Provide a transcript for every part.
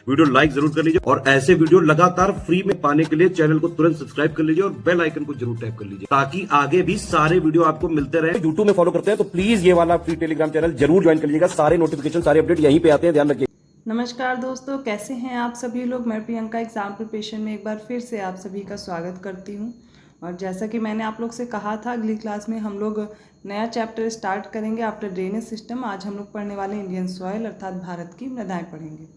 Video like जरूर कर लीजिए और ऐसे वीडियो लगातार फ्री में पाने के लिए चैनल को तुरंत सब्सक्राइब कर लीजिए और बेल आइकन को जरूर टैप कर लीजिए ताकि आगे भी सारे वीडियो आपको मिलते रहे। यूट्यूब में फॉलो करते हैं तो प्लीज ये वाला फ्री टेलीग्राम चैनल जरूर ज्वाइन कर लीजिएगा। सारे नोटिफिकेशन सारे अपडेट यहीं पे आते हैं, ध्यान रखिए। नमस्कार दोस्तों, कैसे हैं आप सभी लोग। मैं प्रियंका एग्ज़ाम प्रिपरेशन में एक बार फिर से आप सभी का स्वागत करती हूं। और जैसा कि मैंने आप लोग से कहा था, अगली क्लास में हम लोग नया चैप्टर स्टार्ट करेंगे आफ्टर ड्रेनेज सिस्टम। आज हम लोग पढ़ने वाले इंडियन सॉइल अर्थात भारत की मृदाएं पढ़ेंगे।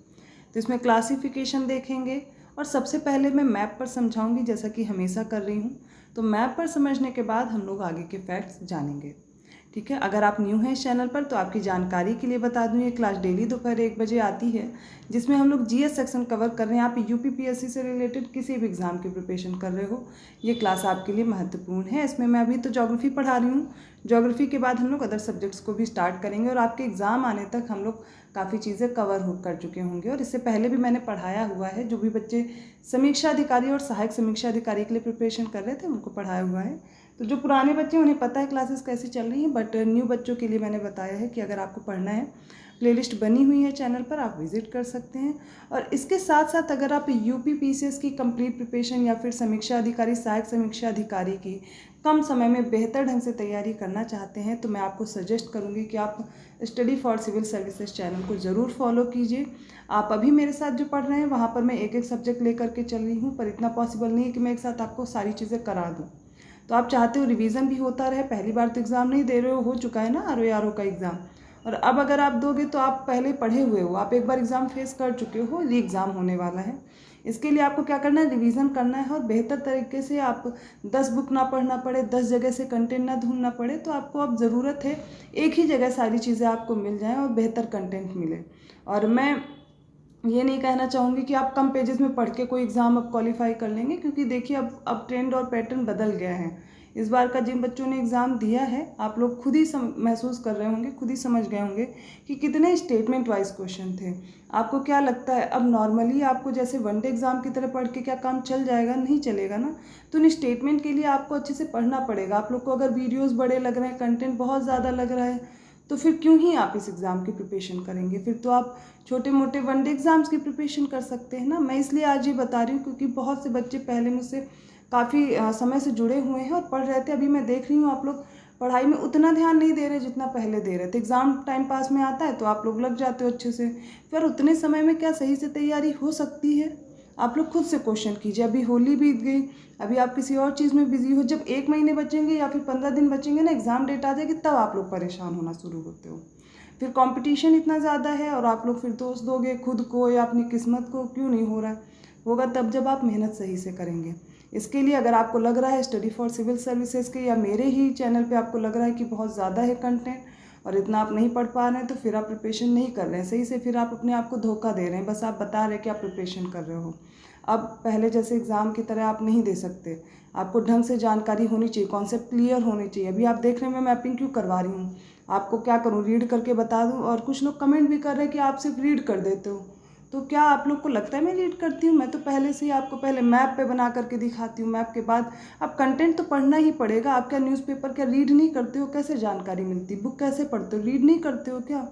तो इसमें क्लासिफिकेशन देखेंगे और सबसे पहले मैं मैप पर समझाऊंगी, जैसा कि हमेशा कर रही हूँ। तो मैप पर समझने के बाद हम लोग आगे के फैक्ट्स जानेंगे, ठीक है। अगर आप न्यू हैं इस चैनल पर तो आपकी जानकारी के लिए बता दूं, ये क्लास डेली दोपहर 1 बजे आती है, जिसमें हम लोग जीएस सेक्शन कवर कर रहे हैं। आप यूपीपीएससी से रिलेटेड किसी भी एग्ज़ाम की प्रिपरेशन कर रहे हो, ये क्लास आपके लिए महत्वपूर्ण है। इसमें मैं अभी तो ज्योग्राफी पढ़ा रही हूँ। ज्योग्राफी के बाद हम लोग अदर सब्जेक्ट्स को भी स्टार्ट करेंगे और आपके एग्ज़ाम आने तक हम लोग काफ़ी चीज़ें कवर कर चुके होंगे। और इससे पहले भी मैंने पढ़ाया हुआ है। जो भी बच्चे समीक्षा अधिकारी और सहायक समीक्षा अधिकारी के लिए प्रिपरेशन कर रहे थे उनको पढ़ाया हुआ है। तो जो पुराने बच्चे उन्हें पता है क्लासेस कैसी चल रही हैं, बट न्यू बच्चों के लिए मैंने बताया है कि अगर आपको पढ़ना है, प्लेलिस्ट बनी हुई है चैनल पर, आप विजिट कर सकते हैं। और इसके साथ साथ अगर आप यूपीपीसीएस की कंप्लीट प्रिपरेशन या फिर समीक्षा अधिकारी सहायक समीक्षा अधिकारी की कम समय में बेहतर ढंग से तैयारी करना चाहते हैं, तो मैं आपको सजेस्ट करूंगी कि आप study for civil services channel को ज़रूर फॉलो कीजिए। आप अभी मेरे साथ जो पढ़ रहे हैं वहाँ पर मैं एक एक सब्जेक्ट लेकर के चल रही हूँ, पर इतना पॉसिबल नहीं है कि मैं एक साथ आपको सारी चीज़ें करा दूँ। तो आप चाहते हो रिवीजन भी होता रहे। पहली बार तो एग्ज़ाम नहीं दे रहे हो चुका है ना आरओ का एग्ज़ाम, और अब अगर आप दोगे तो आप पहले पढ़े हुए हो, आप एक बार एग्ज़ाम फेस कर चुके हो, री एग्ज़ाम होने वाला है। इसके लिए आपको क्या करना है, रिवीजन करना है और बेहतर तरीके से आप 10 बुक ना पढ़ना पड़े, 10 जगह से कंटेंट ना ढूंढना पड़े। तो आपको अब ज़रूरत है एक ही जगह सारी चीज़ें आपको मिल जाएँ और बेहतर कंटेंट मिले। और मैं ये नहीं कहना चाहूँगी कि आप कम पेजेस में पढ़ के कोई एग्ज़ाम अब क्वालिफाई कर लेंगे, क्योंकि देखिए अब ट्रेंड और पैटर्न बदल गया है। इस बार का जिन बच्चों ने एग्ज़ाम दिया है, आप लोग खुद ही महसूस कर रहे होंगे, खुद ही समझ गए होंगे कि कितने स्टेटमेंट वाइज क्वेश्चन थे। आपको क्या लगता है, अब नॉर्मली आपको जैसे वनडे एग्ज़ाम की तरह पढ़ के क्या काम चल जाएगा? नहीं चलेगा ना। तो इन स्टेटमेंट के लिए आपको अच्छे से पढ़ना पड़ेगा। आप लोग को अगर वीडियोज़ बड़े लग रहे हैं, कंटेंट बहुत ज़्यादा लग रहा है, तो फिर क्यों ही आप इस एग्ज़ाम की प्रिपरेशन करेंगे? फिर तो आप छोटे मोटे वनडे एग्ज़ाम्स की प्रिपरेशन कर सकते हैं ना। मैं इसलिए आज ये बता रही हूँ क्योंकि बहुत से बच्चे पहले मुझसे काफ़ी समय से जुड़े हुए हैं और पढ़ रहे थे। अभी मैं देख रही हूँ आप लोग पढ़ाई में उतना ध्यान नहीं दे रहे जितना पहले दे रहे थे। एग्ज़ाम टाइम पास में आता है तो आप लोग लग जाते हो अच्छे से, फिर उतने समय में क्या सही से तैयारी हो सकती है? आप लोग खुद से क्वेश्चन कीजिए। अभी होली बीत गई, अभी आप किसी और चीज़ में बिजी हो। जब 1 महीने बचेंगे या फिर 15 दिन बचेंगे ना, एग्ज़ाम डेट आ जाएगी, तब आप लोग परेशान होना शुरू होते हो। फिर कंपटीशन इतना ज़्यादा है और आप लोग फिर दोष दोगे खुद को या अपनी किस्मत को। क्यों नहीं हो रहा है? होगा तब जब आप मेहनत सही से करेंगे। इसके लिए अगर आपको लग रहा है स्टडी फॉर सिविल सर्विसेज के या मेरे ही चैनल पे आपको लग रहा है कि बहुत ज़्यादा है कंटेंट और इतना आप नहीं पढ़ पा रहे हैं, तो फिर आप प्रिपरेशन नहीं कर रहे हैं सही से, फिर आप अपने आप को धोखा दे रहे हैं। बस आप बता रहे हैं कि आप प्रिपरेशन कर रहे हो। अब पहले जैसे एग्ज़ाम की तरह आप नहीं दे सकते। आपको ढंग से जानकारी होनी चाहिए, कॉन्सेप्ट क्लियर होनी चाहिए। अभी आप देख रहे हैं मैं मैपिंग क्यों करवा रही हूँ, आपको क्या करूँ, रीड करके बता दूँ? और कुछ लोग कमेंट भी कर रहे हैं कि आप सिर्फ रीड कर देते हो। तो क्या आप लोग को लगता है मैं रीड करती हूँ? मैं तो पहले से ही आपको पहले मैप पे बना करके दिखाती हूँ। मैप के बाद अब कंटेंट तो पढ़ना ही पड़ेगा। आप क्या न्यूज़पेपर क्या रीड नहीं करते हो? कैसे जानकारी मिलती? बुक कैसे पढ़ते हो? रीड नहीं करते हो क्या?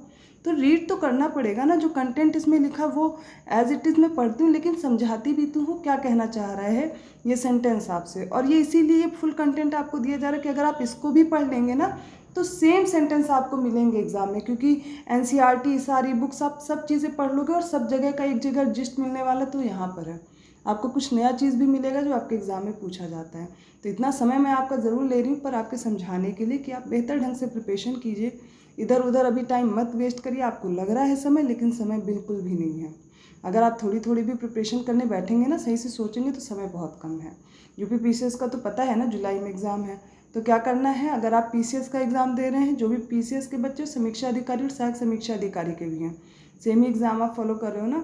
तो रीड तो करना पड़ेगा ना। जो कंटेंट इसमें लिखा वो एज इट इज़ मैं पढ़ती हूँ, लेकिन समझाती भी तो हूँ क्या कहना चाह रहा है ये सेंटेंस आपसे। और ये इसीलिए फुल कंटेंट आपको दिया जा रहा है कि अगर आप इसको भी पढ़ लेंगे ना तो सेम सेंटेंस आपको मिलेंगे एग्जाम में, क्योंकि एनसीईआरटी सारी बुक्स आप सब चीज़ें पढ़ लोगे और सब जगह का एक जगह जिस्ट मिलने वाला तो यहाँ पर है। आपको कुछ नया चीज़ भी मिलेगा जो आपके एग्ज़ाम में पूछा जाता है। तो इतना समय मैं आपका ज़रूर ले रही हूँ, पर आपके समझाने के लिए कि आप बेहतर ढंग से प्रिपरेशन कीजिए। इधर उधर अभी टाइम मत वेस्ट करिए। आपको लग रहा है समय, लेकिन समय बिल्कुल भी नहीं है। अगर आप थोड़ी थोड़ी भी प्रिपरेशन करने बैठेंगे ना, सही से सोचेंगे, तो समय बहुत कम है। यूपीपीसीएस का तो पता है ना, जुलाई में एग्ज़ाम है। तो क्या करना है, अगर आप पीसीएस का एग्ज़ाम दे रहे हैं, जो भी पीसीएस के बच्चे समीक्षा अधिकारी और सहायक समीक्षा अधिकारी के भी हैं, सेम ही एग्ज़ाम आप फॉलो कर रहे हो ना,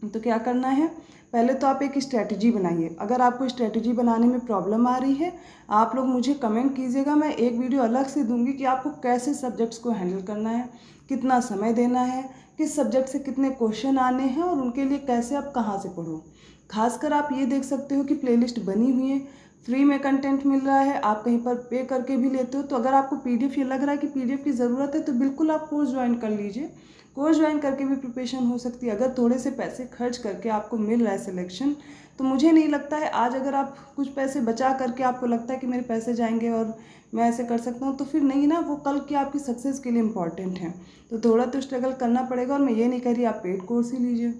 तो क्या करना है, पहले तो आप एक स्ट्रैटेजी बनाइए। अगर आपको स्ट्रैटेजी बनाने में प्रॉब्लम आ रही है, आप लोग मुझे कमेंट कीजिएगा। मैं एक वीडियो अलग से दूंगी कि आपको कैसे सब्जेक्ट्स को हैंडल करना है, कितना समय देना है, किस सब्जेक्ट से कितने क्वेश्चन आने हैं और उनके लिए कैसे आप कहाँ से पढ़ो। खासकर आप ये देख सकते हो कि प्लेलिस्ट बनी हुई है, फ्री में कंटेंट मिल रहा है, आप कहीं पर पे करके भी लेते हो। तो अगर आपको पीडीएफ ये लग रहा है कि पीडीएफ की ज़रूरत है, तो बिल्कुल आप कोर्स ज्वाइन कर लीजिए। कोर्स ज्वाइन करके भी प्रिपरेशन हो सकती है। अगर थोड़े से पैसे खर्च करके आपको मिल रहा है सिलेक्शन, तो मुझे नहीं लगता है आज अगर आप कुछ पैसे बचा करके आपको लगता है कि मेरे पैसे जाएंगे और मैं ऐसे कर सकता हूँ, तो फिर नहीं ना, वो कल की आपकी सक्सेस के लिए इम्पॉर्टेंट है। तो थोड़ा तो स्ट्रगल करना पड़ेगा। और मैं ये नहीं कह रही आप पेड कोर्स ही लीजिए,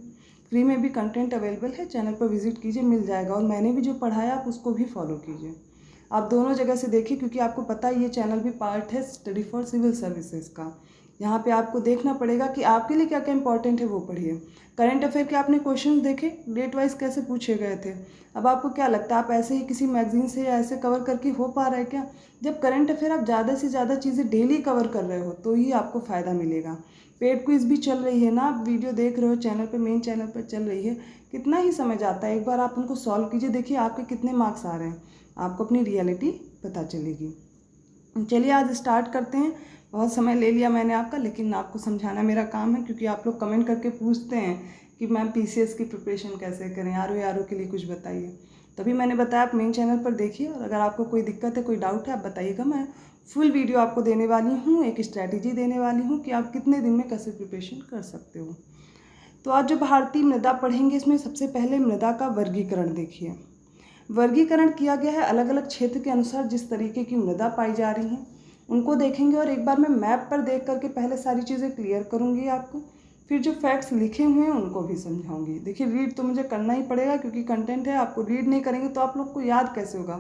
फ्री में भी कंटेंट अवेलेबल है, चैनल पर विजिट कीजिए, मिल जाएगा। और मैंने भी जो पढ़ाया आप उसको भी फॉलो कीजिए। आप दोनों जगह से देखिए, क्योंकि आपको पता है ये चैनल भी पार्ट है स्टडी फॉर सिविल सर्विसेज का। यहाँ पे आपको देखना पड़ेगा कि आपके लिए क्या क्या इंपॉर्टेंट है, वो पढ़िए। करंट अफेयर के आपने क्वेश्चन देखे, डेट वाइज कैसे पूछे गए थे। अब आपको क्या लगता है आप ऐसे ही किसी मैगजीन से या ऐसे कवर करके हो पा रहा है क्या? जब करंट अफेयर आप ज़्यादा से ज़्यादा चीज़ें डेली कवर कर रहे हो तो ही आपको फ़ायदा मिलेगा। पेड क्विज भी चल रही है ना, आप वीडियो देख रहे हो चैनल पे, मेन चैनल पर चल रही है, कितना ही समय जाता है। एक बार आप उनको सॉल्व कीजिए, देखिए आपके कितने मार्क्स आ रहे हैं, आपको अपनी रियलिटी पता चलेगी। चलिए आज स्टार्ट करते हैं। बहुत समय ले लिया मैंने आपका, लेकिन आपको समझाना मेरा काम है, क्योंकि आप लोग कमेंट करके पूछते हैं कि मैम पीसीएस की प्रिपरेशन कैसे करें, आरओ के लिए कुछ बताइए। तभी मैंने बताया आप मेन चैनल पर देखिए, और अगर आपको कोई दिक्कत है, कोई डाउट है, आप बताइएगा। मैं फुल वीडियो आपको देने वाली हूँ, एक स्ट्रैटेजी देने वाली हूँ कि आप कितने दिन में कैसे प्रिपरेशन कर सकते हो। तो आज जो भारतीय मृदा पढ़ेंगे, इसमें सबसे पहले मृदा का वर्गीकरण देखिए। वर्गीकरण किया गया है अलग अलग क्षेत्र के अनुसार, जिस तरीके की मृदा पाई जा रही हैं उनको देखेंगे। और एक बार मैं मैप पर देख करके पहले सारी चीज़ें क्लियर करूँगी आपको, फिर जो फैक्ट्स लिखे हुए हैं उनको भी समझाऊंगी। देखिए रीड तो मुझे करना ही पड़ेगा, क्योंकि कंटेंट है, आपको रीड नहीं करेंगे तो आप लोग को याद कैसे होगा।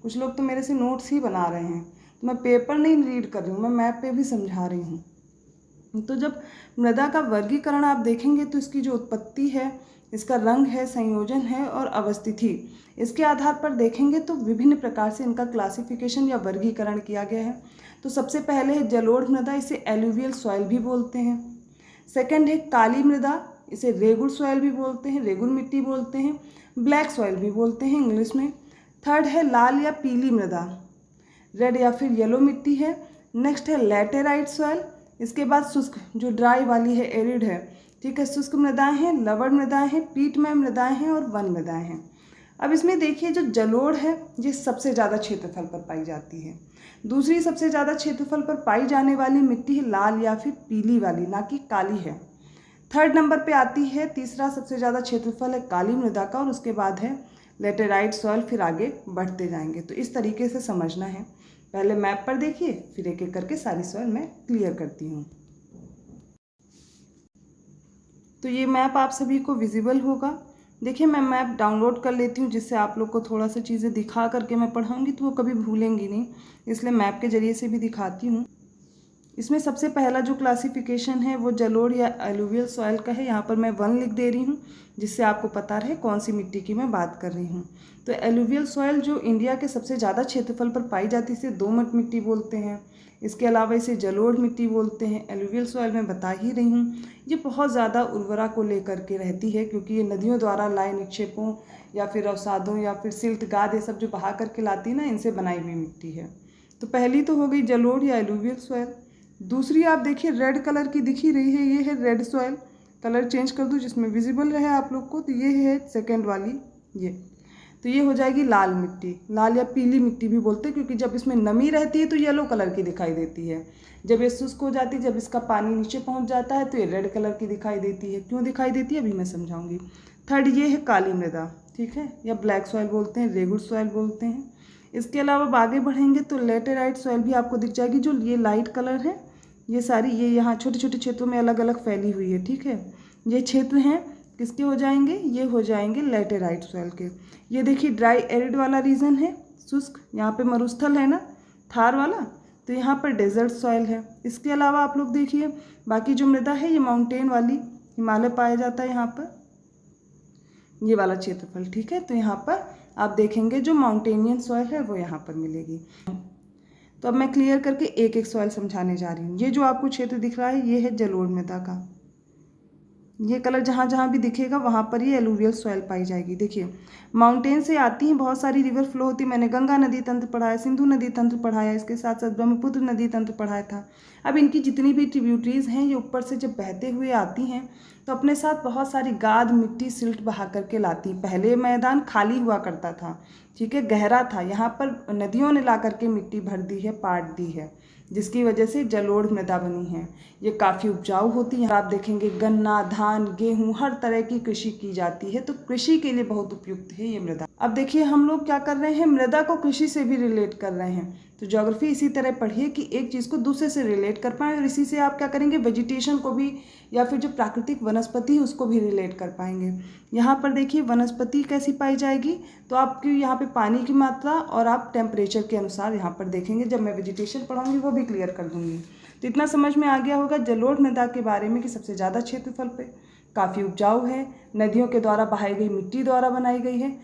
कुछ लोग तो मेरे से नोट्स ही बना रहे हैं, तो मैं पेपर नहीं रीड कर रही हूँ, मैं मैप पे भी समझा रही हूँ। तो जब मृदा का वर्गीकरण आप देखेंगे तो इसकी जो उत्पत्ति है, इसका रंग है, संयोजन है और अवस्थिति, इसके आधार पर देखेंगे तो विभिन्न प्रकार से इनका क्लासिफिकेशन या वर्गीकरण किया गया है। तो सबसे पहले है जलोढ़ मृदा, इसे एलुवियल सॉइल भी बोलते हैं। सेकंड है काली मृदा, इसे रेगुल सॉइल भी बोलते हैं, रेगुल मिट्टी बोलते हैं, ब्लैक सॉइल भी बोलते हैं इंग्लिश में। थर्ड है लाल या पीली मृदा, रेड या फिर येलो मिट्टी है। नेक्स्ट है लैटेराइट सॉइल। इसके बाद शुष्क जो ड्राई वाली है, एरिड है, ठीक है, शुष्क मृदाएं हैं, लवण मृदाएं हैं, पीटमय मृदाएं हैं और वन मृदाएं हैं। अब इसमें देखिए जो जलोढ़ है ये सबसे ज़्यादा क्षेत्रफल पर पाई जाती है। दूसरी सबसे ज़्यादा क्षेत्रफल पर पाई जाने वाली मिट्टी है लाल या फिर पीली वाली, ना कि काली है। थर्ड नंबर पे आती है, तीसरा सबसे ज़्यादा क्षेत्रफल है काली मृदा का, और उसके बाद है लेटेराइट सॉइल, फिर आगे बढ़ते जाएंगे। तो इस तरीके से समझना है। पहले मैप पर देखिए, फिर एक एक करके सारी सॉइल मैं क्लियर करती हूँ। तो ये मैप आप सभी को विजिबल होगा। देखिए मैं मैप डाउनलोड कर लेती हूँ, जिससे आप लोग को थोड़ा सा चीज़ें दिखा करके मैं पढ़ाऊँगी तो वो कभी भूलेंगी नहीं, इसलिए मैप के ज़रिए से भी दिखाती हूँ। इसमें सबसे पहला जो क्लासिफिकेशन है वो जलोढ़ या एलुवियल सॉइल का है। यहाँ पर मैं 1 लिख दे रही हूँ, जिससे आपको पता रहे कौन सी मिट्टी की मैं बात कर रही हूँ। तो एलुवियल सॉइल जो इंडिया के सबसे ज़्यादा क्षेत्रफल पर पाई जाती है, इसे दोमट मिट्टी बोलते हैं। इसके अलावा इसे जलोढ़ मिट्टी बोलते हैं। एलुवियल सॉइल मैं बता ही रही हूँ, ये बहुत ज़्यादा उर्वरा को लेकर के रहती है, क्योंकि ये नदियों द्वारा लाए निक्षेपों या फिर अवसादों या फिर सिल्ट गाद, ये सब जो बहा करके लाती है ना, इनसे बनाई हुई मिट्टी है। तो पहली तो हो गई जलोढ़ या एलुवियल सॉइल। दूसरी आप देखिए रेड कलर की दिख ही रही है, ये है रेड सॉइल। कलर चेंज कर दूँ जिसमें विजिबल रहे आप लोग को, तो ये है सेकेंड वाली, ये तो ये हो जाएगी लाल मिट्टी, लाल या पीली मिट्टी भी बोलते हैं, क्योंकि जब इसमें नमी रहती है तो येलो कलर की दिखाई देती है। जब ये शुष्क हो जाती है, जब इसका पानी नीचे पहुंच जाता है तो ये रेड कलर की दिखाई देती है। क्यों दिखाई देती है अभी मैं समझाऊंगी। थर्ड ये है काली मृदा, ठीक है, या ब्लैक सॉइल बोलते हैं, रेगुल सॉइल बोलते हैं। इसके अलावा अब आगे बढ़ेंगे तो लेटेराइट सॉइल भी आपको दिख जाएगी। जो ये लाइट कलर है, ये सारी ये यहाँ छोटे छोटे क्षेत्रों में अलग अलग फैली हुई है, ठीक है। ये क्षेत्र हैं किसके हो जाएंगे, ये हो जाएंगे लेटेराइट सॉइल के। ये देखिए ड्राई एरिड वाला रीजन है, शुष्क, यहाँ पे मरुस्थल है ना, थार वाला, तो यहाँ पर डेजर्ट सॉइल है। इसके अलावा आप लोग देखिए बाकी जो मृदा है ये माउंटेन वाली, हिमालय पाया जाता है यहाँ पर, ये वाला क्षेत्रफल, ठीक है। तो यहाँ पर आप देखेंगे जो माउंटेनियन सॉइल है वो यहाँ पर मिलेगी। तो अब मैं क्लियर करके एक एक सॉइल समझाने जा रही हूँ। ये जो आपको क्षेत्र दिख रहा है ये है जलोढ़ मृदा का, ये कलर जहाँ जहाँ भी दिखेगा वहाँ पर ये एलुवियल सॉइल पाई जाएगी। देखिए माउंटेन से आती हैं, बहुत सारी रिवर फ्लो होती है। मैंने गंगा नदी तंत्र पढ़ाया, सिंधु नदी तंत्र पढ़ाया, इसके साथ साथ ब्रह्मपुत्र नदी तंत्र पढ़ाया था। अब इनकी जितनी भी ट्रिब्यूटरीज हैं ये ऊपर से जब बहते हुए आती हैं तो अपने साथ बहुत सारी गाद, मिट्टी, सिल्ट बहा करके लाती। पहले मैदान खाली हुआ करता था, ठीक है, गहरा था, यहाँ पर नदियों ने ला करके मिट्टी भर दी है, पाट दी है, जिसकी वजह से जलोढ़ मृदा बनी है। ये काफ़ी उपजाऊ होती है। आप देखेंगे गन्ना, धान, गेहूँ हर तरह की कृषि की जाती है, तो कृषि के लिए बहुत उपयुक्त है ये मृदा। अब देखिए हम लोग क्या कर रहे हैं, मृदा को कृषि से भी रिलेट कर रहे हैं। तो ज्योग्राफी इसी तरह पढ़िए कि एक चीज़ को दूसरे से रिलेट कर पाएँ, और इसी से आप क्या करेंगे, वेजिटेशन को भी या फिर जो प्राकृतिक वनस्पति है उसको भी रिलेट कर पाएंगे। यहाँ पर देखिए वनस्पति कैसी पाई जाएगी, तो आपकी यहाँ पे पानी की मात्रा और आप टेम्परेचर के अनुसार यहाँ पर देखेंगे। जब मैं वेजिटेशन पढ़ाऊँगी वो भी क्लियर कर दूँगी। तो इतना समझ में आ गया होगा जलोढ़ मृदा के बारे में कि सबसे ज़्यादा क्षेत्रफल पे काफ़ी उपजाऊ है, नदियों के द्वारा बहाई गई मिट्टी द्वारा बनाई गई है।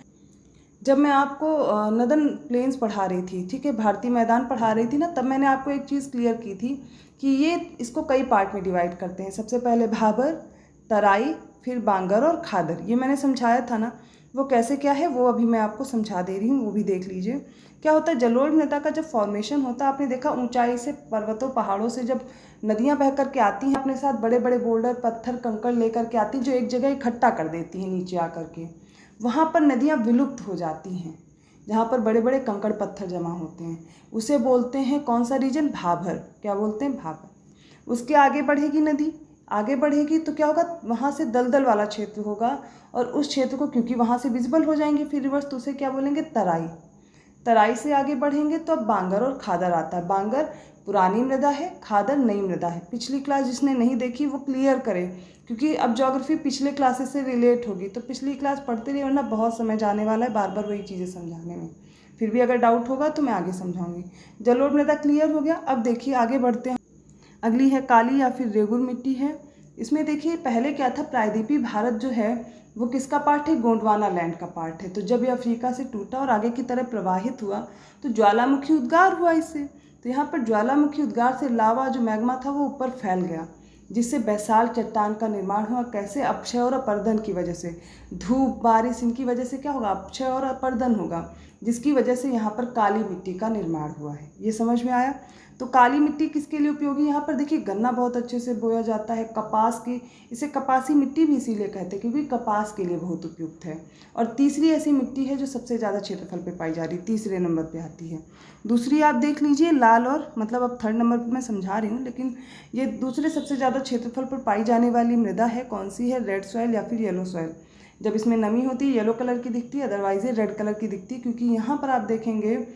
जब मैं आपको नदन प्लेन्स पढ़ा रही थी, ठीक है, भारतीय मैदान पढ़ा रही थी ना, तब मैंने आपको एक चीज़ क्लियर की थी कि ये इसको कई पार्ट में डिवाइड करते हैं। सबसे पहले भाबर, तराई, फिर बांगर और खादर, ये मैंने समझाया था ना। वो कैसे क्या है वो अभी मैं आपको समझा दे रही हूँ, वो भी देख लीजिए। क्या होता है, जलोढ़ मृदा का जब फॉर्मेशन होता है, आपने देखा ऊंचाई से पर्वतों पहाड़ों से जब नदियाँ बह कर के आती हैं, अपने साथ बड़े बड़े बोल्डर, पत्थर, कंकड़ लेकर के आती हैं, जो एक जगह इकट्ठा कर देती हैं नीचे आकर के। वहाँ पर नदियाँ विलुप्त हो जाती हैं, जहाँ पर बड़े बड़े कंकड़ पत्थर जमा होते हैं, उसे बोलते हैं कौन सा रीजन, भाबर। क्या बोलते हैं, भाबर। उसके आगे बढ़ेगी नदी, आगे बढ़ेगी तो क्या होगा, वहाँ से दलदल वाला क्षेत्र होगा, और उस क्षेत्र को क्योंकि वहाँ से विजिबल हो जाएंगे फिर रिवर्स, तो उसे क्या बोलेंगे, तराई। तराई से आगे बढ़ेंगे तो अब बांगर और खादर आता है। बांगर पुरानी मृदा है, खादर नई मृदा है। पिछली क्लास जिसने नहीं देखी वो क्लियर करे, क्योंकि अब ज्योग्राफी पिछले क्लासेस से रिलेट होगी, तो पिछली क्लास पढ़ते रहिए, वरना बहुत समय जाने वाला है बार बार वही चीज़ें समझाने में। फिर भी अगर डाउट होगा तो मैं आगे समझाऊंगी। जलोढ़ मृदा क्लियर हो गया। अब देखिए आगे बढ़ते हैं। अगली है काली या फिर रेगुर मिट्टी है। इसमें देखिए पहले क्या था, प्रायद्वीपीय भारत जो है वो किसका पार्ट है, गोंडवाना लैंड का पार्ट है। तो जब ये अफ्रीका से टूटा और आगे की तरफ प्रवाहित हुआ तो ज्वालामुखी उद्गार हुआ इससे। तो यहाँ पर ज्वालामुखी उद्गार से लावा जो मैग्मा था वो ऊपर फैल गया, जिससे बेसाल्ट चट्टान का निर्माण हुआ। कैसे, अपक्षय और अपर्दन की वजह से, धूप, बारिश, इनकी वजह से क्या होगा, अपक्षय और अपर्दन होगा, जिसकी वजह से यहाँ पर काली मिट्टी का निर्माण हुआ है। ये समझ में आया। तो काली मिट्टी किसके लिए उपयोगी, यहाँ पर देखिए गन्ना बहुत अच्छे से बोया जाता है, कपास की, इसे कपासी मिट्टी भी इसीलिए कहते हैं क्योंकि कपास के लिए बहुत उपयुक्त है। और तीसरी ऐसी मिट्टी है जो सबसे ज़्यादा क्षेत्रफल पे पाई जा रही है, तीसरे नंबर पे आती है। दूसरी आप देख लीजिए लाल, और मतलब अब थर्ड नंबर पर मैं समझा रही हूँ, लेकिन ये दूसरे सबसे ज़्यादा क्षेत्रफल पर पाई जाने वाली मृदा है कौन सी है, रेड सॉइल या फिर येलो सॉइल। जब इसमें नमी होती है येलो कलर की दिखती है, अदरवाइज ये रेड कलर की दिखती है, क्योंकि यहाँ पर आप देखेंगे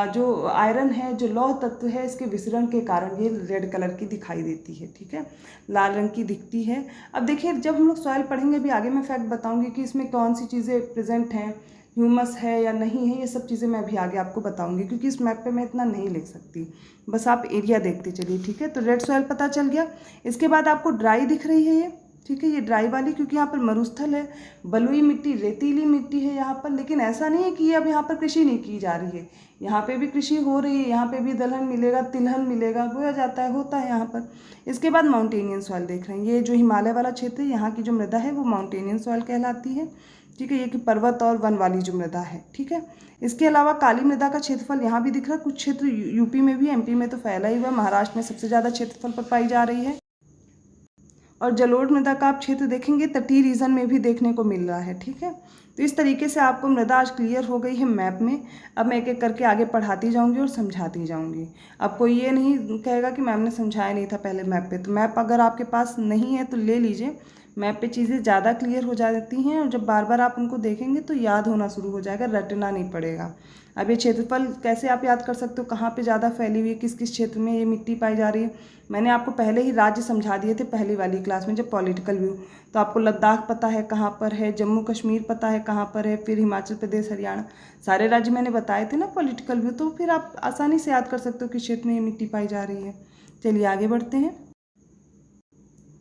जो आयरन है, जो लौह तत्व है, इसके विसरण के कारण ये रेड कलर की दिखाई देती है, ठीक है, लाल रंग की दिखती है। अब देखिए जब हम लोग सॉइल पढ़ेंगे भी आगे मैं फैक्ट बताऊंगी कि इसमें कौन सी चीज़ें प्रेजेंट हैं, ह्यूमस है या नहीं है, ये सब चीज़ें मैं भी आगे आपको बताऊंगी, क्योंकि इस मैप पे मैं इतना नहीं लिख सकती, बस आप एरिया देखते चलिए, ठीक है। तो रेड सॉइल पता चल गया। इसके बाद आपको ड्राई दिख रही है ये, ठीक है, ये ड्राई वाली, क्योंकि यहाँ पर मरुस्थल है, बलुई मिट्टी, रेतीली मिट्टी है यहाँ पर। लेकिन ऐसा नहीं है कि अब यहाँ पर कृषि नहीं की जा रही है, यहाँ पे भी कृषि हो रही है, यहाँ पे भी दलहन मिलेगा, तिलहन मिलेगा, बोया जाता है, होता है यहाँ पर। इसके बाद माउंटेनियन सॉइल देख रहे हैं, ये जो हिमालय वाला क्षेत्र है, यहाँ की जो मृदा है वो माउंटेनियन सॉइल कहलाती है, ठीक है, ये कि पर्वत और वन वाली जो मृदा है, ठीक है। इसके अलावा काली मृदा का क्षेत्रफल यहाँ भी दिख रहा है, कुछ क्षेत्र यूपी में भी, एमपी में तो फैला ही हुआ, महाराष्ट्र में सबसे ज़्यादा क्षेत्रफल पर पाई जा रही है। और जलोढ़ मृदा का आप क्षेत्र देखेंगे तटीय रीजन में भी देखने को मिल रहा है, ठीक है। तो इस तरीके से आपको मृदा आज क्लियर हो गई है मैप में। अब मैं एक एक करके आगे पढ़ाती जाऊंगी और समझाती जाऊंगी। अब कोई ये नहीं कहेगा कि मैम ने समझाया नहीं था पहले मैप पे। तो मैप अगर आपके पास नहीं है तो ले लीजिए, मैप पे चीज़ें ज़्यादा क्लियर हो जाती हैं, और जब बार बार आप उनको देखेंगे तो याद होना शुरू हो जाएगा, रटना नहीं पड़ेगा। अब ये क्षेत्रफल कैसे आप याद कर सकते हो, कहाँ पे ज़्यादा फैली हुई है, किस किस क्षेत्र में ये मिट्टी पाई जा रही है। मैंने आपको पहले ही राज्य समझा दिए थे पहली वाली क्लास में जब पॉलिटिकल व्यू। तो आपको लद्दाख पता है कहाँ पर है, जम्मू कश्मीर पता है कहाँ पर है, फिर हिमाचल प्रदेश, हरियाणा, सारे राज्य मैंने बताए थे ना पॉलिटिकल व्यू। तो फिर आप आसानी से याद कर सकते हो किस क्षेत्र में ये मिट्टी पाई जा रही है। चलिए आगे बढ़ते हैं।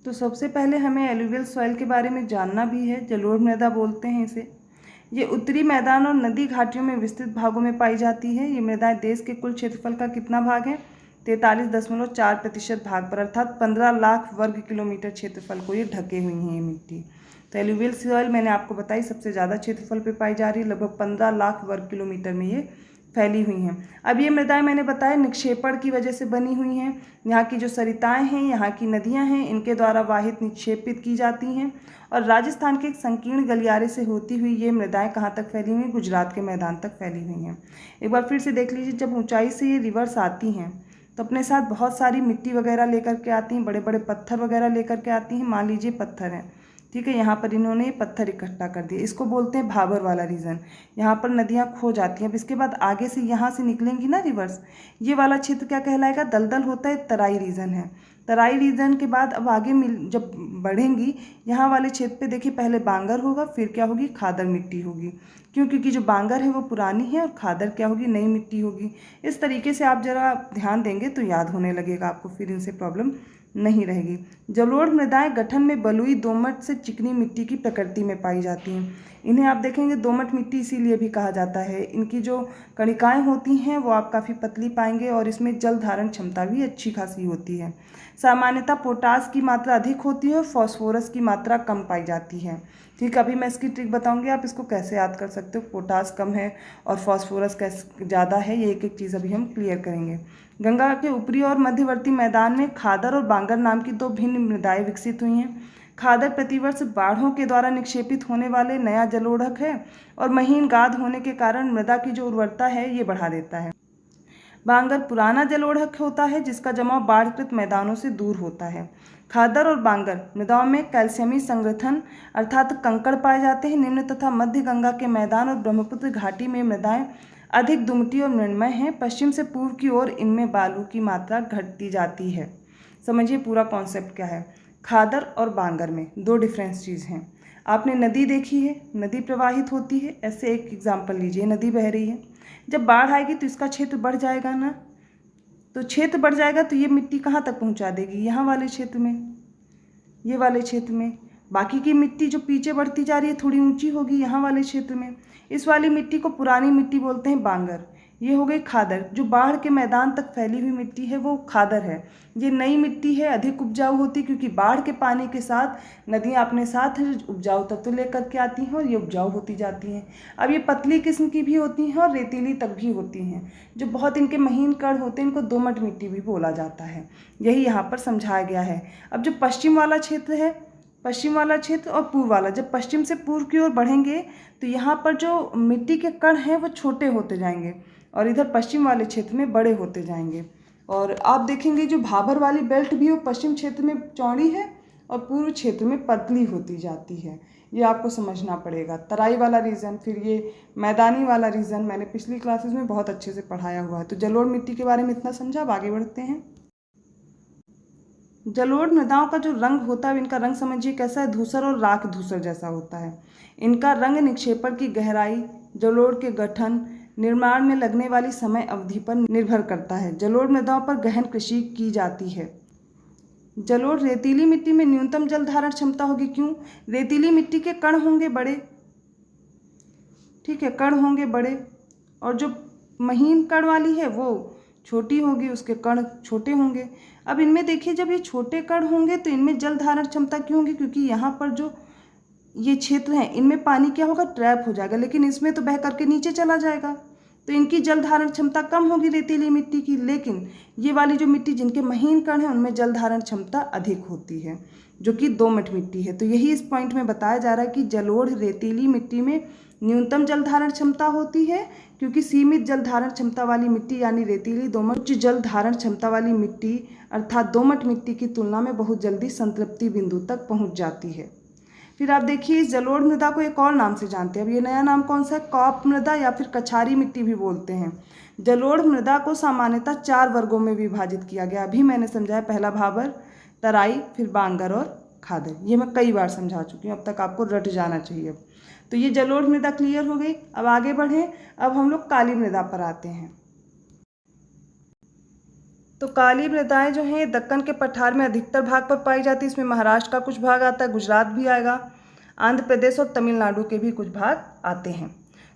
तो सबसे पहले हमें एलुवियल सॉइल के बारे में जानना भी है। जलोढ़ मृदा बोलते हैं इसे। ये उत्तरी मैदान और नदी घाटियों में विस्तृत भागों में पाई जाती है। ये मृदाएं देश के कुल क्षेत्रफल का कितना भाग है, 43.4% भाग पर, अर्थात 15 लाख वर्ग किलोमीटर क्षेत्रफल को ये ढके हुई हैं ये मिट्टी। तो एलुवियल सॉइल मैंने आपको बताई सबसे ज़्यादा क्षेत्रफल पे पाई जा रही है, लगभग 15 लाख वर्ग किलोमीटर में ये फैली हुई हैं। अब ये मृदाएं मैंने बताया निक्षेपण की वजह से बनी हुई हैं। यहाँ की जो सरिताएं हैं, यहाँ की नदियाँ हैं, इनके द्वारा वाहित निक्षेपित की जाती हैं। और राजस्थान के एक संकीर्ण गलियारे से होती हुई ये मृदाएं कहाँ तक फैली हुई हैं, गुजरात के मैदान तक फैली हुई हैं। एक बार फिर से देख लीजिए, जब ऊंचाई से ये रिवर्स आती हैं तो अपने साथ बहुत सारी मिट्टी वगैरह लेकर के आती हैं, बड़े बड़े पत्थर वगैरह लेकर के आती हैं। मान लीजिए पत्थर हैं, ठीक है, यहाँ पर इन्होंने पत्थर इकट्ठा कर दिए, इसको बोलते हैं भाबर वाला रीजन। यहाँ पर नदियाँ खो जाती हैं। अब इसके बाद आगे से यहाँ से निकलेंगी ना रिवर्स, ये वाला क्षेत्र क्या कहलाएगा? दलदल होता है, तराई रीजन है। तराई रीजन के बाद अब आगे जब बढ़ेंगी यहाँ वाले क्षेत्र पे देखिए, पहले बांगर होगा, फिर क्या होगी? खादर मिट्टी होगी। क्यों? क्योंकि जो बांगर है वो पुरानी है और खादर क्या होगी? नई मिट्टी होगी। इस तरीके से आप जरा ध्यान देंगे तो याद होने लगेगा आपको, फिर इनसे प्रॉब्लम नहीं रहेगी। जलोढ़ मृदाएं गठन में बलुई, दोमट से चिकनी मिट्टी की प्रकृति में पाई जाती हैं। इन्हें आप देखेंगे दोमट मिट्टी इसीलिए भी कहा जाता है। इनकी जो कणिकाएं होती हैं वो आप काफ़ी पतली पाएंगे और इसमें जल धारण क्षमता भी अच्छी खासी होती है। सामान्यतः पोटास की मात्रा अधिक होती है और फॉस्फोरस की मात्रा कम पाई जाती है। ठीक, अभी मैं इसकी ट्रिक बताऊंगी, आप इसको कैसे याद कर सकते हो। पोटास कम है और फॉस्फोरस कैसे ज़्यादा है, ये एक एक चीज़ अभी हम क्लियर करेंगे। गंगा के ऊपरी और मध्यवर्ती मैदान में खादर और बांगर नाम की दो भिन्न मृदाएं विकसित हुई हैं। खादर प्रतिवर्ष बाढ़ों के द्वारा निक्षेपित होने वाले नया जलोढ़क है और महीन गाद होने के कारण मृदा की जो उर्वरता है ये बढ़ा देता है। बांगर पुराना जलोढ़क होता है जिसका जमाव बाढ़कृत मैदानों से दूर होता है। खादर और बांगर मृदाओं में कैल्शियमी संग्रथन अर्थात कंकड़ पाए जाते हैं। निम्न तथा मध्य गंगा के मैदान और ब्रह्मपुत्र घाटी में मृदाएं अधिक दुमटी और मृण्मय हैं। पश्चिम से पूर्व की ओर इनमें बालू की मात्रा घटती जाती है। समझिए पूरा कॉन्सेप्ट क्या है। खादर और बांगर में दो डिफरेंस चीज़ हैं। आपने नदी देखी है, नदी प्रवाहित होती है, ऐसे एक एग्जाम्पल लीजिए, नदी बह रही है, जब बाढ़ आएगी तो इसका क्षेत्र बढ़ जाएगा ना, तो क्षेत्र बढ़ जाएगा तो ये मिट्टी कहाँ तक पहुँचा देगी? यहाँ वाले क्षेत्र में, ये वाले क्षेत्र में। बाकी की मिट्टी जो पीछे बढ़ती जा रही है थोड़ी ऊंची होगी यहाँ वाले क्षेत्र में। इस वाली मिट्टी को पुरानी मिट्टी बोलते हैं, बांगर। ये हो गई खादर। जो बाढ़ के मैदान तक फैली हुई मिट्टी है वो खादर है। ये नई मिट्टी है, अधिक उपजाऊ होती, क्योंकि बाढ़ के पानी के साथ नदियाँ अपने साथ उपजाऊ तत्व लेकर के आती हैं और ये उपजाऊ होती जाती हैं। अब ये पतली किस्म की भी होती हैं और रेतीली तक भी होती हैं। जो बहुत इनके महीन कण होते हैं इनको दोमट मिट्टी भी बोला जाता है। यही यहाँ पर समझाया गया है। अब जो पश्चिम वाला क्षेत्र है, पश्चिम वाला क्षेत्र और पूर्व वाला, जब पश्चिम से पूर्व की ओर बढ़ेंगे तो यहाँ पर जो मिट्टी के कण हैं वो छोटे होते जाएंगे और इधर पश्चिम वाले क्षेत्र में बड़े होते जाएंगे। और आप देखेंगे जो भाबर वाली बेल्ट भी वो पश्चिम क्षेत्र में चौड़ी है और पूर्व क्षेत्र में पतली होती जाती है। ये आपको समझना पड़ेगा। तराई वाला रीजन, फिर ये मैदानी वाला रीजन मैंने पिछली क्लासेस में बहुत अच्छे से पढ़ाया हुआ है। तो जलोढ़ मिट्टी के बारे में इतना समझा, अब आगे बढ़ते हैं। जलोढ़ मृदाओं का जो रंग होता है, इनका रंग समझिए कैसा है, धूसर और राख धूसर जैसा होता है। इनका रंग निक्षेपण की गहराई, जलोढ़ के गठन, निर्माण में लगने वाली समय अवधि पर निर्भर करता है। जलोढ़ मृदाओं पर गहन कृषि की जाती है। जलोढ़ रेतीली मिट्टी में न्यूनतम जल धारण क्षमता होगी। क्यों? रेतीली मिट्टी के कण होंगे बड़े, ठीक है, कण होंगे बड़े, और जो महीन कण वाली है वो छोटी होगी, उसके कण छोटे होंगे। अब इनमें देखिए, जब ये छोटे कण होंगे तो इनमें जल धारण क्षमता क्यों होगी? क्योंकि यहाँ पर जो ये क्षेत्र है इनमें पानी क्या होगा? ट्रैप हो जाएगा, लेकिन इसमें तो बह करके नीचे चला जाएगा, तो इनकी जल धारण क्षमता कम होगी रेतीली मिट्टी की। लेकिन ये वाली जो मिट्टी जिनके महीन कण हैं उनमें जल धारण क्षमता अधिक होती है, जो कि दोमट मिट्टी है। तो यही इस पॉइंट में बताया जा रहा है कि जलोढ़ रेतीली मिट्टी में न्यूनतम जल धारण क्षमता होती है, क्योंकि सीमित जल धारण क्षमता वाली मिट्टी यानी रेतीली, दोमट, उच्च जल धारण क्षमता वाली मिट्टी अर्थात दोमट मिट्टी की तुलना में बहुत जल्दी संतृप्ति बिंदु तक पहुंच जाती है। फिर आप देखिए, इस जलोढ़ मृदा को एक और नाम से जानते हैं। अब ये नया नाम कौन सा है? कॉप मृदा या फिर कछारी मिट्टी भी बोलते हैं। जलोढ़ मृदा को सामान्यतः 4 वर्गों में विभाजित किया गया। अभी मैंने समझाया, पहला भाबर, तराई, फिर बांगर और खादर। ये मैं कई बार समझा चुकी हूँ, अब तक आपको रट जाना चाहिए। तो ये जलोढ़ मृदा क्लियर हो गई। अब आगे बढ़ें, अब हम लोग काली मृदा पर आते हैं। तो काली मृदाएं जो हैं दक्कन के पठार में अधिकतर भाग पर पाई जाती है। इसमें महाराष्ट्र का कुछ भाग आता है, गुजरात भी आएगा, आंध्र प्रदेश और तमिलनाडु के भी कुछ भाग आते हैं।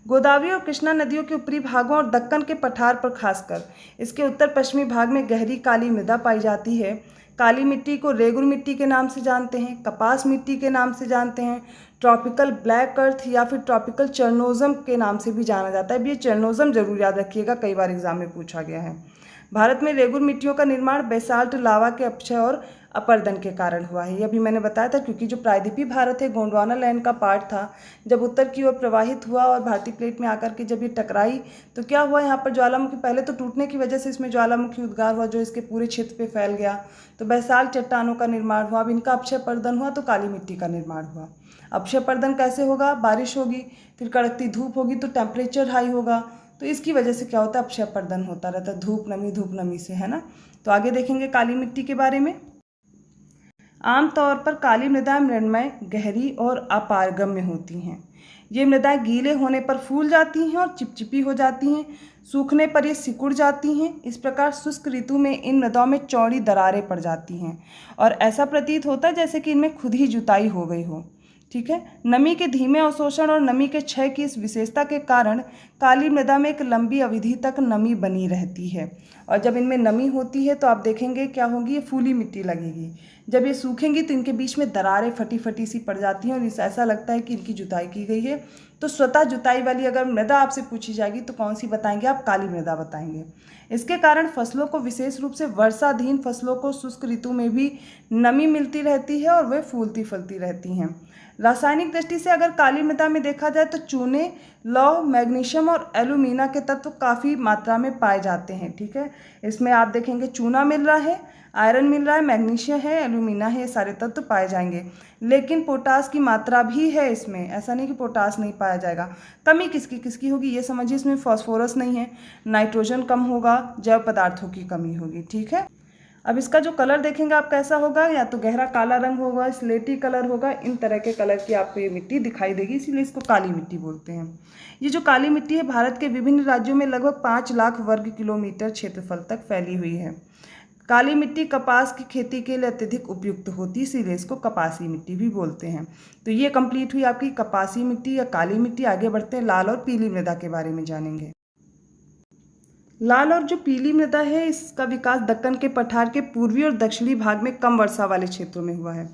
गोदावरी और कृष्णा नदियों के ऊपरी भागों और दक्कन के पठार पर खासकर इसके उत्तर पश्चिमी भाग में गहरी काली मृदा पाई जाती है। काली मिट्टी को रेगुर मिट्टी के नाम से जानते हैं, कपास मिट्टी के नाम से जानते हैं, ट्रॉपिकल ब्लैक अर्थ या फिर ट्रॉपिकल चर्नोजम के नाम से भी जाना जाता है। अब ये चर्नोजम जरूर याद रखिएगा, कई बार एग्जाम में पूछा गया है। भारत में रेगुर मिट्टियों का निर्माण बेसाल्ट लावा के अपक्षय और अपर्दन के कारण हुआ है। ये अभी मैंने बताया था, क्योंकि जो प्रायद्वीपीय भारत है गोंडवाना लैंड का पार्ट था, जब उत्तर की ओर प्रवाहित हुआ और भारतीय प्लेट में आकर के जब ये टकराई तो क्या हुआ, यहाँ पर ज्वालामुखी पहले तो टूटने की वजह से इसमें ज्वालामुखी उद्गार हुआ जो इसके पूरे क्षेत्र पे फैल गया, तो बैसाल्ट चट्टानों का निर्माण हुआ। अब इनका अक्षय पर्दन हुआ तो काली मिट्टी का निर्माण हुआ। अक्षय पर्दन कैसे होगा, बारिश होगी, फिर कड़कती धूप होगी तो टेम्परेचर हाई होगा, तो इसकी वजह से क्या होता है, अक्षय पर्दन होता रहता है, धूप नमी से, है ना। तो आगे देखेंगे काली मिट्टी के बारे में। आमतौर पर काली मृदाएं मृण्मय, गहरी और अपारगम्य होती हैं। ये मृदाएं गीले होने पर फूल जाती हैं और चिपचिपी हो जाती हैं, सूखने पर ये सिकुड़ जाती हैं। इस प्रकार शुष्क ऋतु में इन मृदाओं में चौड़ी दरारें पड़ जाती हैं और ऐसा प्रतीत होता है जैसे कि इनमें खुद ही जुताई हो गई हो। ठीक है, नमी के धीमे अवशोषण और नमी के क्षय की इस विशेषता के कारण काली मृदा में एक लंबी अवधि तक नमी बनी रहती है। और जब इनमें नमी होती है तो आप देखेंगे क्या होगी, ये फूली मिट्टी लगेगी। जब ये सूखेंगी तो इनके बीच में दरारें फटी फटी सी पड़ जाती हैं और इस ऐसा लगता है कि इनकी जुताई की गई है। तो स्वतः जुताई वाली अगर मृदा आपसे पूछी जाएगी तो कौन सी बताएंगे आप, काली मृदा बताएंगे। इसके कारण फसलों को, विशेष रूप से वर्षाधीन फसलों को शुष्क ऋतु में भी नमी मिलती रहती है और वे फूलती फलती रहती हैं। रासायनिक दृष्टि से अगर काली मृदा में देखा जाए तो चूने, लौह, मैग्नीशियम और एल्यूमिना के तत्व काफ़ी मात्रा में पाए जाते हैं। ठीक है, इसमें आप देखेंगे चूना मिल रहा है, आयरन मिल रहा है, मैग्नीशियम है, एल्यूमिना है, ये सारे तत्व पाए जाएंगे। लेकिन पोटास की मात्रा भी है इसमें, ऐसा नहीं कि पोटास नहीं पाया जाएगा। कमी किसकी किसकी होगी ये समझिए, इसमें फास्फोरस नहीं है, नाइट्रोजन कम होगा, जैव पदार्थों की कमी होगी। ठीक है, अब इसका जो कलर देखेंगे आप कैसा होगा, या तो गहरा काला रंग होगा, स्लेटी कलर होगा, इन तरह के कलर की आपको ये मिट्टी दिखाई देगी, इसीलिए इसको काली मिट्टी बोलते हैं। ये जो काली मिट्टी है भारत के विभिन्न राज्यों में लगभग 5 लाख वर्ग किलोमीटर क्षेत्रफल तक फैली हुई है। काली मिट्टी कपास की खेती के लिए अत्यधिक उपयुक्त होती है, इसीलिए इसको कपासी मिट्टी भी बोलते हैं। तो ये कंप्लीट हुई आपकी कपासी मिट्टी या काली मिट्टी। आगे बढ़ते हैं, लाल और पीली मृदा के बारे में जानेंगे। लाल और जो पीली मृदा है इसका विकास दक्कन के पठार के पूर्वी और दक्षिणी भाग में कम वर्षा वाले क्षेत्रों में हुआ है,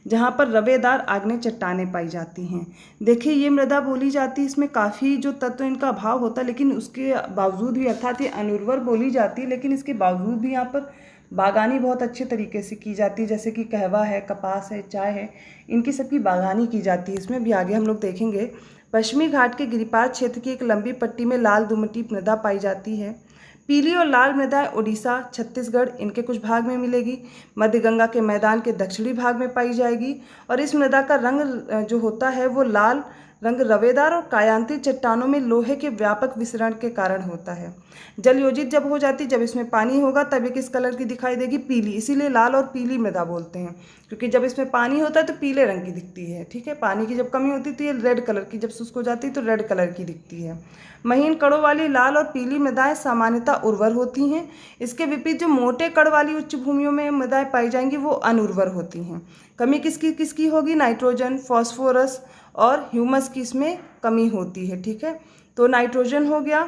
जहाँ पर रवेदार आग्नेय चट्टानें पाई जाती हैं। देखिए ये मृदा बोली जाती है, इसमें काफ़ी जो तत्व इनका अभाव होता है, लेकिन उसके बावजूद भी, अर्थात ये अनुर्वर बोली जाती है, लेकिन इसके बावजूद भी यहाँ पर बागानी बहुत अच्छे तरीके से की जाती है। जैसे कि कहवा है, कपास है, चाय है, इनकी सबकी बागानी की जाती है। इसमें भी आगे हम लोग देखेंगे। पश्चिमी घाट के गिरिपाद क्षेत्र की एक लंबी पट्टी में लाल दुमटी मृदा पाई जाती है। पीली और लाल मृदाएं उड़ीसा, छत्तीसगढ़, इनके कुछ भाग में मिलेगी। मध्य गंगा के मैदान के दक्षिणी भाग में पाई जाएगी। और इस मृदा का रंग जो होता है वो लाल रंग रवेदार और कायांतित चट्टानों में लोहे के व्यापक विसरण के कारण होता है। जल योजित जब हो जाती, जब इसमें पानी होगा तब ये किस कलर की दिखाई देगी, पीली। इसीलिए लाल और पीली मृदा बोलते हैं, क्योंकि जब इसमें पानी होता है तो पीले रंग की दिखती है। ठीक है, पानी की जब कमी होती है तो ये रेड कलर की, जब शुष्क हो जाती है तो रेड कलर की दिखती है। महीन कड़ों वाली लाल और पीली मृदाएं सामान्यतः उर्वर होती हैं। इसके विपरीत जो मोटे कड़ वाली उच्च भूमियों में मृदाएं पाई जाएंगी वो अनुर्वर होती हैं। कमी किसकी किसकी होगी, नाइट्रोजन, फॉस्फोरस और ह्यूमस की इसमें कमी होती है। ठीक है, तो नाइट्रोजन हो गया,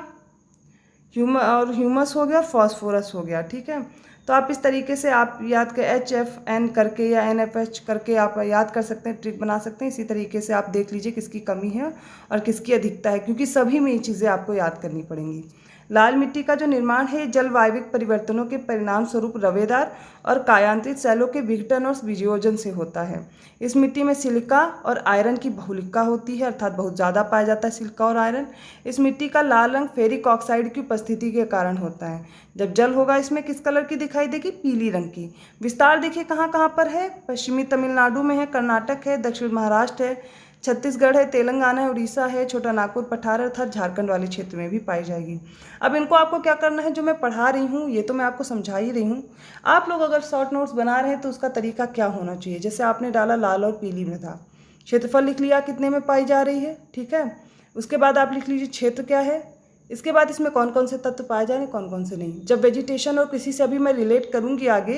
ह्यूमस हो गया और फॉस्फोरस हो गया। ठीक है, तो आप इस तरीके से आप याद कर HFN करके या NFH करके आप याद कर सकते हैं, ट्रिक बना सकते हैं। इसी तरीके से आप देख लीजिए किसकी कमी है और किसकी अधिकता है, क्योंकि सभी में ये चीज़ें आपको याद करनी पड़ेंगी। लाल मिट्टी का जो निर्माण है जलवायविक परिवर्तनों के परिणाम स्वरूप रवेदार और कायांतित सेलों के विघटन और वियोजन से होता है। इस मिट्टी में सिलिका और आयरन की बहुलिका होती है, अर्थात बहुत ज़्यादा पाया जाता है सिलिका और आयरन। इस मिट्टी का लाल रंग फेरिक ऑक्साइड की उपस्थिति के कारण होता है। जब जल होगा इसमें किस कलर की दिखाई देगी, पीली रंग की। विस्तार देखिए कहाँ कहाँ पर है, पश्चिमी तमिलनाडु में है, कर्नाटक है, दक्षिण महाराष्ट्र है, छत्तीसगढ़ है, तेलंगाना है, उड़ीसा है, छोटा नागपुर पठार अर्थात झारखंड वाले क्षेत्र में भी पाई जाएगी। अब इनको आपको क्या करना है, जो मैं पढ़ा रही हूँ ये तो मैं आपको समझा ही रही हूँ। आप लोग अगर शॉर्ट नोट्स बना रहे हैं तो उसका तरीका क्या होना चाहिए, जैसे आपने डाला लाल और पीली मृदा, क्षेत्रफल लिख लिया कितने में पाई जा रही है। ठीक है, उसके बाद आप लिख लीजिए क्षेत्र क्या है, इसके बाद इसमें कौन कौन से तत्व पाए जाएंगे, कौन कौन से नहीं। जब वेजिटेशन और कृषि से अभी मैं रिलेट करूंगी आगे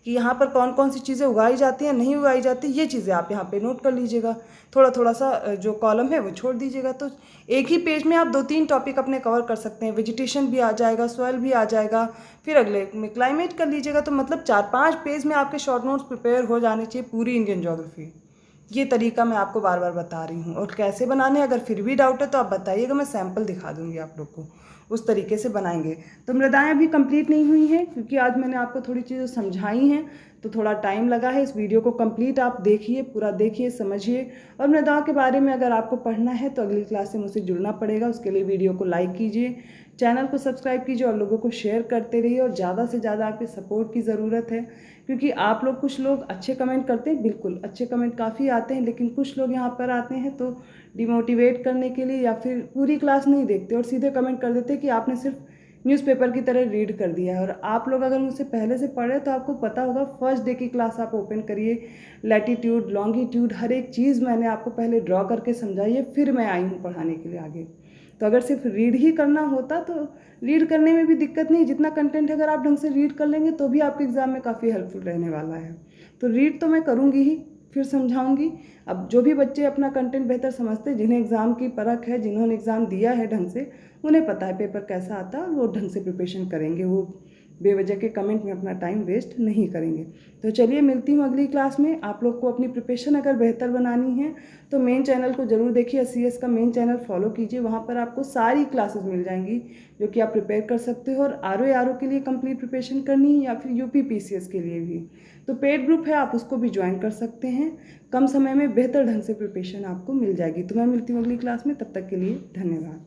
कि यहाँ पर कौन कौन सी चीज़ें उगाई जाती हैं, नहीं उगाई जाती, ये चीज़ें आप यहाँ पे नोट कर लीजिएगा। थोड़ा थोड़ा सा जो कॉलम है वो छोड़ दीजिएगा, तो एक ही पेज में आप 2-3 टॉपिक अपने कवर कर सकते हैं। वेजिटेशन भी आ जाएगा, सॉइल भी आ जाएगा, फिर अगले में क्लाइमेट कर लीजिएगा। तो मतलब 4-5 पेज में आपके शॉर्ट नोट्स प्रिपेयर हो जाने चाहिए पूरी इंडियन ज्योग्राफी। ये तरीका मैं आपको बार बार बता रही हूँ, और कैसे बनाने अगर फिर भी डाउट है तो आप बताइएगा, मैं सैम्पल दिखा दूँगी आप लोग को, उस तरीके से बनाएंगे। तो मृदाएं अभी कंप्लीट नहीं हुई हैं, क्योंकि आज मैंने आपको थोड़ी चीज़ें समझाई हैं, तो थोड़ा टाइम लगा है। इस वीडियो को कंप्लीट आप देखिए, पूरा देखिए, समझिए। और मृदाओं के बारे में अगर आपको पढ़ना है तो अगली क्लास से मुझसे जुड़ना पड़ेगा। उसके लिए वीडियो को लाइक कीजिए, चैनल को सब्सक्राइब कीजिए और लोगों को शेयर करते रहिए। और ज़्यादा से ज़्यादा आपके सपोर्ट की ज़रूरत है, क्योंकि आप लोग, कुछ लोग अच्छे कमेंट करते हैं, बिल्कुल अच्छे कमेंट काफ़ी आते हैं, लेकिन कुछ लोग यहाँ पर आते हैं तो डिमोटिवेट करने के लिए, या फिर पूरी क्लास नहीं देखते और सीधे कमेंट कर देते कि आपने सिर्फ न्यूज़पेपर की तरह रीड कर दिया है। और आप लोग अगर मुझसे पहले से पढ़े तो आपको पता होगा, फर्स्ट डे की क्लास आप ओपन करिए, लैटीट्यूड, लॉन्गिट्यूड, हर एक चीज़ मैंने आपको पहले ड्रॉ करके समझाई है, फिर मैं आई हूँ पढ़ाने के लिए आगे। तो अगर सिर्फ रीड ही करना होता तो रीड करने में भी दिक्कत नहीं, जितना कंटेंट अगर आप ढंग से रीड कर लेंगे तो भी आपके एग्ज़ाम में काफ़ी हेल्पफुल रहने वाला है। तो रीड तो मैं करूँगी ही, फिर समझाऊंगी। अब जो भी बच्चे अपना कंटेंट बेहतर समझते हैं, जिन्हें एग्ज़ाम की परख है, जिन्होंने एग्ज़ाम दिया है ढंग से, उन्हें पता है पेपर कैसा आता है, वो ढंग से प्रिपरेशन करेंगे, वो बेवजह के कमेंट में अपना टाइम वेस्ट नहीं करेंगे। तो चलिए, मिलती हूँ अगली क्लास में। आप लोग को अपनी प्रिपरेशन अगर बेहतर बनानी है तो मेन चैनल को ज़रूर देखिए, CS का मेन चैनल फॉलो कीजिए। वहाँ पर आपको सारी क्लासेस मिल जाएंगी जो कि आप प्रिपेयर कर सकते हो। और RO के लिए कंप्लीट प्रिपरेशन करनी है, या फिर UP PCS के लिए भी, तो पेड ग्रुप है, आप उसको भी ज्वाइन कर सकते हैं। कम समय में बेहतर ढंग से प्रिपरेशन आपको मिल जाएगी। तो मैं मिलती हूँ अगली क्लास में, तब तक के लिए धन्यवाद।